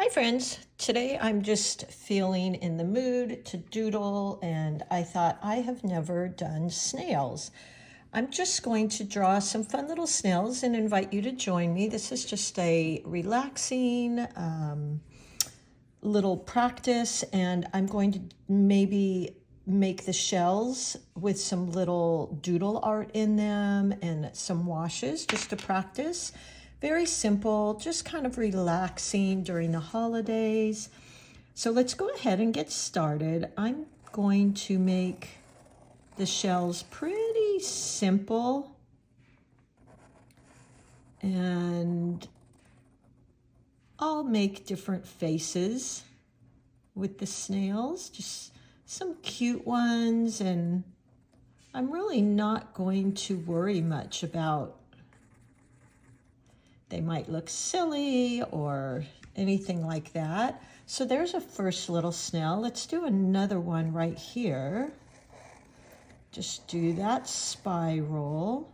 Hi friends, today I'm just feeling in the mood to doodle and I thought I have never done snails. I'm just going to draw some fun little snails and invite you to join me. This is just a relaxing little practice and I'm going to maybe make the shells with some little doodle art in them and some washes just to practice. Very simple, just kind of relaxing during the holidays. So let's go ahead and get started. I'm going to make the shells pretty simple. And I'll make different faces with the snails, just some cute ones. And I'm really not going to worry much about they might look silly or anything like that. So there's a first little snail. Let's do another one right here. Just do that spiral.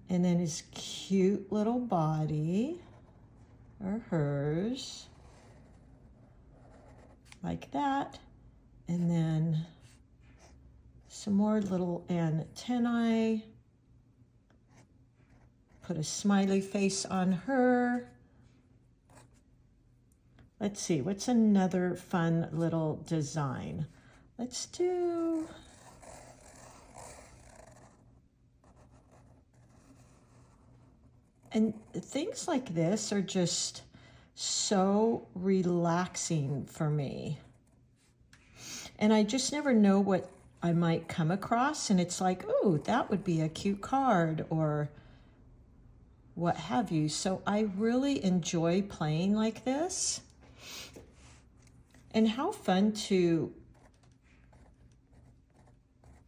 And then his cute little body, or hers, like that. And then some more little antennae. Put a smiley face on her. Let's see, what's another fun little design? Let's do, and things like this are just so relaxing for me. And I just never know what I might come across, and it's like, oh, that would be a cute card, or what have you. So I really enjoy playing like this. And how fun to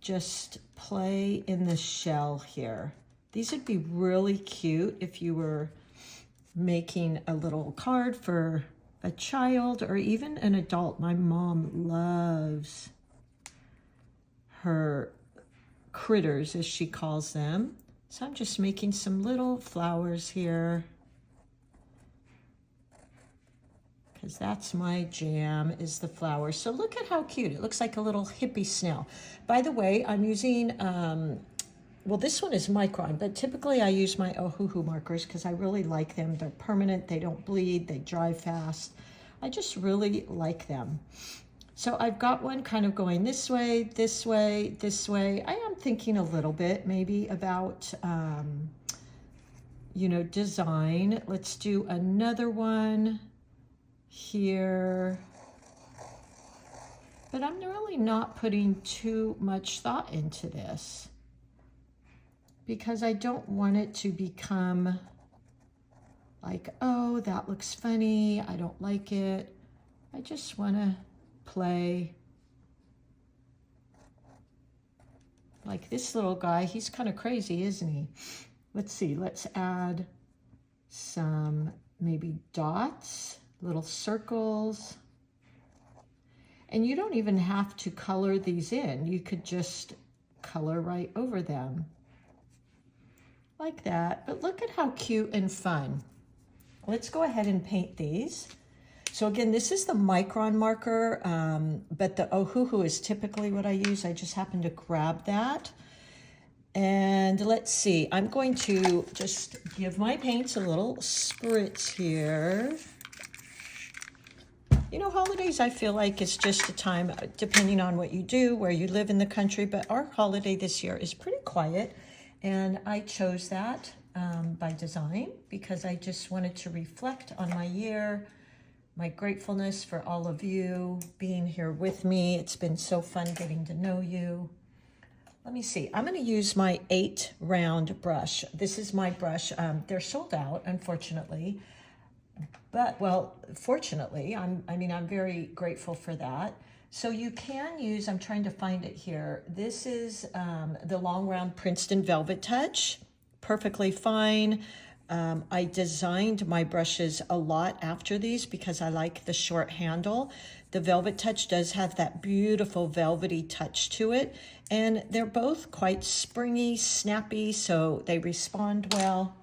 just play in the shell here. These would be really cute if you were making a little card for a child or even an adult. My mom loves her critters, as she calls them. So I'm just making some little flowers here because that's my jam, is the flowers. So look at how cute. It looks like a little hippie snail. By the way, I'm using, well, this one is micron, but typically I use my Ohuhu markers because I really like them. They're permanent, they don't bleed, they dry fast. I just really like them. So I've got one kind of going this way, this way, this way. I am thinking a little bit maybe about, design. Let's do another one here. But I'm really not putting too much thought into this because I don't want it to become like, oh, that looks funny, I don't like it. I just want to play like this little guy. He's kind of crazy, isn't he? Let's see, let's add some maybe dots, little circles. And you don't even have to color these in. You could just color right over them like that. But look at how cute and fun. Let's go ahead and paint these. So again, this is the micron marker, but the Ohuhu is typically what I use. I just happen to grab that. And let's see, I'm going to just give my paints a little spritz here. You know, holidays, I feel like it's just a time, depending on what you do, where you live in the country, but our holiday this year is pretty quiet. And I chose that by design because I just wanted to reflect on my year, my gratefulness for all of you being here with me. It's been so fun getting to know you. Let me see. I'm going to use my 8 round brush. This is my brush. They're sold out, unfortunately. But, well, fortunately, I'm very grateful for that. So you can use, I'm trying to find it here. This is the long round Princeton Velvet Touch. Perfectly fine. I designed my brushes a lot after these because I like the short handle. The Velvet Touch does have that beautiful velvety touch to it, and they're both quite springy, snappy, so they respond well.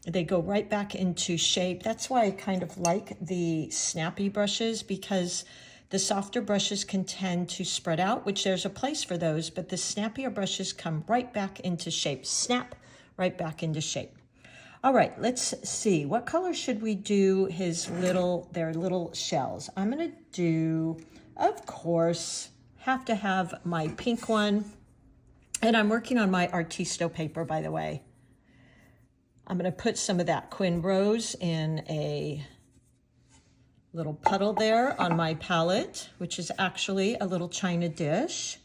they go right back into shape. That's why I kind of like the snappy brushes, because the softer brushes can tend to spread out, which there's a place for those, but the snappier brushes come right back into shape. Snap right back into shape. All right, let's see. What color should we do their little shells? I'm gonna do, of course, have to have my pink one. And I'm working on my Artisto paper, by the way. I'm gonna put some of that Quin Rose in a little puddle there on my palette, which is actually a little china dish.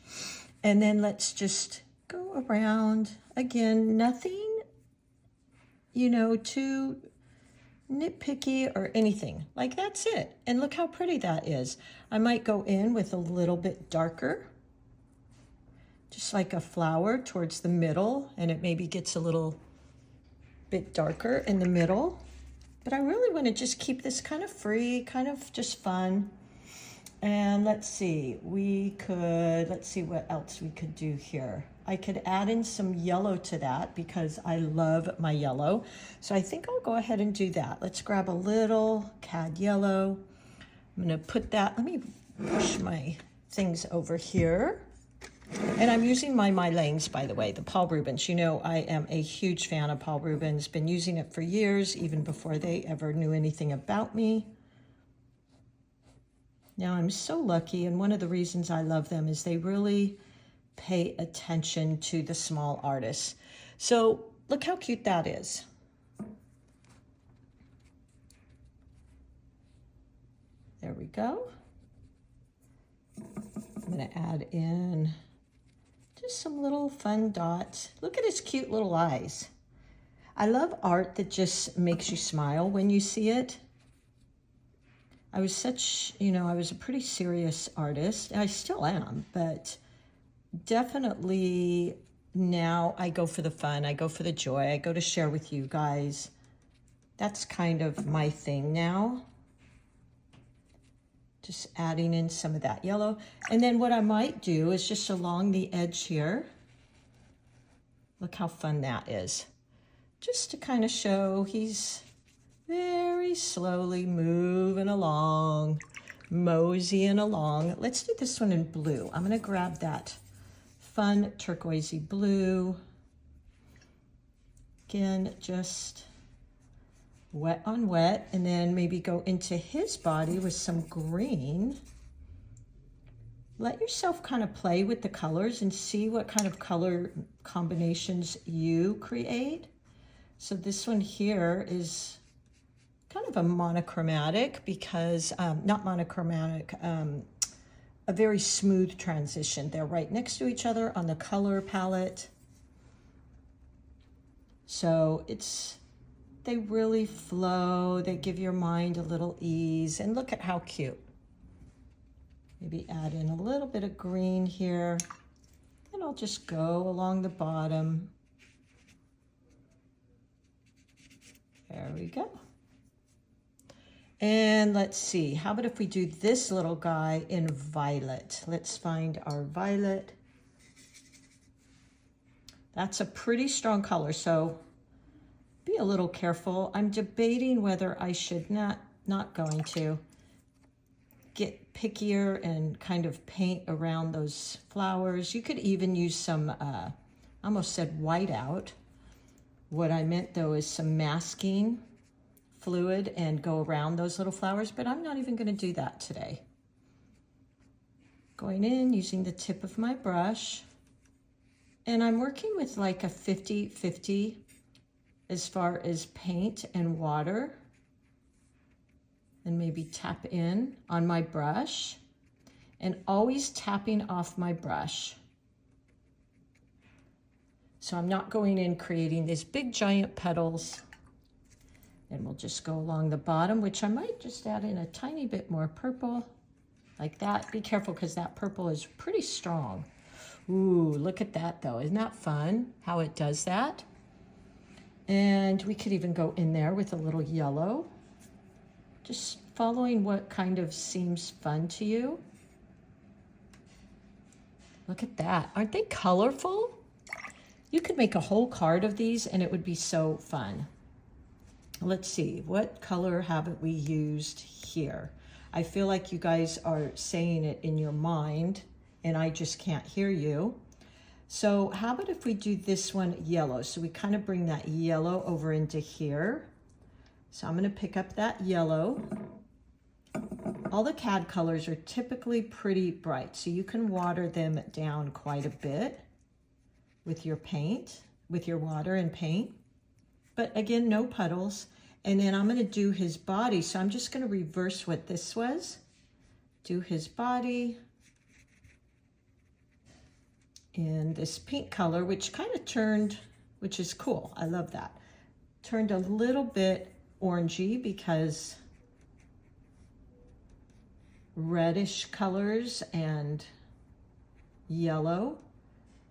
And then let's just go around. Again, nothing, you know, too nitpicky or anything. Like, that's it. And look how pretty that is. I might go in with a little bit darker, just like a flower towards the middle, and it maybe gets a little bit darker in the middle. But I really want to just keep this kind of free, kind of just fun. And let's see what else we could do here. I could add in some yellow to that because I love my yellow. So I think I'll go ahead and do that. Let's grab a little cad yellow. I'm gonna put that, let me push my things over here. And I'm using my MeiLangs, by the way, the Paul Rubens. You know, I am a huge fan of Paul Rubens. Been using it for years, even before they ever knew anything about me. Now, I'm so lucky, and one of the reasons I love them is they really pay attention to the small artists. So look how cute that is. There we go. I'm gonna add in just some little fun dots. Look at his cute little eyes. I love art that just makes you smile when you see it. I was a pretty serious artist. I still am, but definitely now I go for the fun. I go for the joy. I go to share with you guys. That's kind of my thing now. Just adding in some of that yellow. And then what I might do is just along the edge here. Look how fun that is. Just to kind of show he's very slowly moving along, moseying along. Let's do this one in blue. I'm gonna grab that fun turquoisey blue. Again, just wet on wet, and then maybe go into his body with some green. Let yourself kind of play with the colors and see what kind of color combinations you create. So this one here is kind of a monochromatic because, not monochromatic, a very smooth transition. They're right next to each other on the color palette. So they really flow, they give your mind a little ease, and look at how cute. Maybe add in a little bit of green here, and I'll just go along the bottom. There we go. And let's see, how about if we do this little guy in violet? Let's find our violet. That's a pretty strong color, so be a little careful. I'm debating whether I should not going to get pickier and kind of paint around those flowers. You could even use some, I almost said whiteout. What I meant though is some masking fluid and go around those little flowers, but I'm not even gonna do that today. Going in, using the tip of my brush, and I'm working with like a 50-50 as far as paint and water, and maybe tap in on my brush, and always tapping off my brush. So I'm not going in creating these big giant petals. And we'll just go along the bottom, which I might just add in a tiny bit more purple, like that. Be careful because that purple is pretty strong. Ooh, look at that though. Isn't that fun how it does that? And we could even go in there with a little yellow, just following what kind of seems fun to you. Look at that. Aren't they colorful? You could make a whole card of these and it would be so fun. let's see, what color haven't we used here? I feel like you guys are saying it in your mind and I just can't hear you. So how about if we do this one yellow? So we kind of bring that yellow over into here. So I'm going to pick up that yellow. All the CAD colors are typically pretty bright, so you can water them down quite a bit with your paint, with your water and paint. But again, no puddles. And then I'm going to do his body. So I'm just going to reverse what this was. Do his body in this pink color, which kind of turned, which is cool. I love that. Turned a little bit orangey because reddish colors and yellow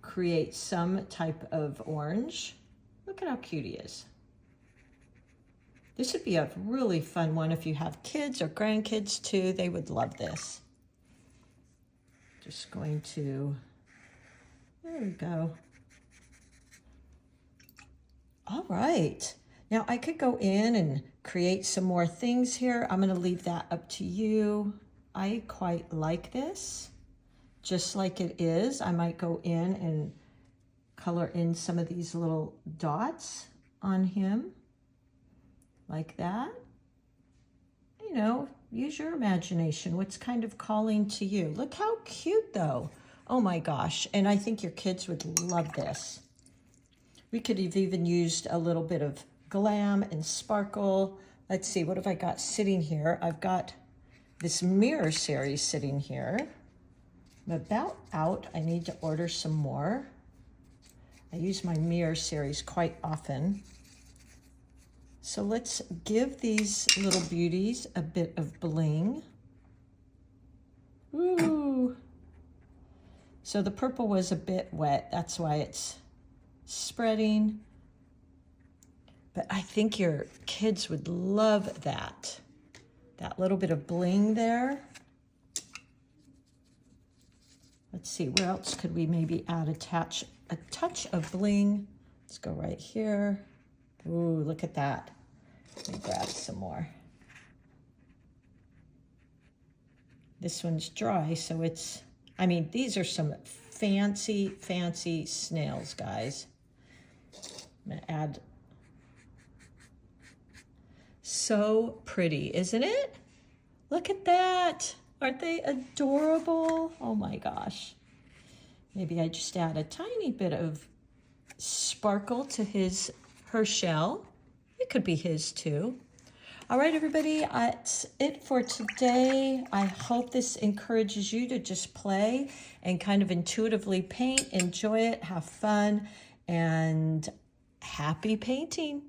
create some type of orange. Look at how cute he is. This would be a really fun one if you have kids or grandkids too. They would love this. Just going to, there we go. All right. Now I could go in and create some more things here. I'm going to leave that up to you. I quite like this, just like it is. I might go in and color in some of these little dots on him, like that. You know, use your imagination. What's kind of calling to you? Look how cute though. Oh my gosh. And I think your kids would love this. We could have even used a little bit of glam and sparkle. Let's see, what have I got sitting here? I've got this mirror series sitting here. I'm about out. I need to order some more. I use my mirror series quite often. So let's give these little beauties a bit of bling. Ooh. So the purple was a bit wet. That's why it's spreading. But I think your kids would love that. That little bit of bling there. Let's see, where else could we maybe add a touch of bling? Let's go right here. Ooh, look at that. Let me grab some more. This one's dry, so it's, I mean, these are some fancy, fancy snails, guys. I'm gonna add. So pretty, isn't it? Look at that. Aren't they adorable? Oh my gosh. Maybe I just add a tiny bit of sparkle to her shell. It could be his too. All right, everybody, that's it for today. I hope this encourages you to just play and kind of intuitively paint, enjoy it, have fun, and happy painting.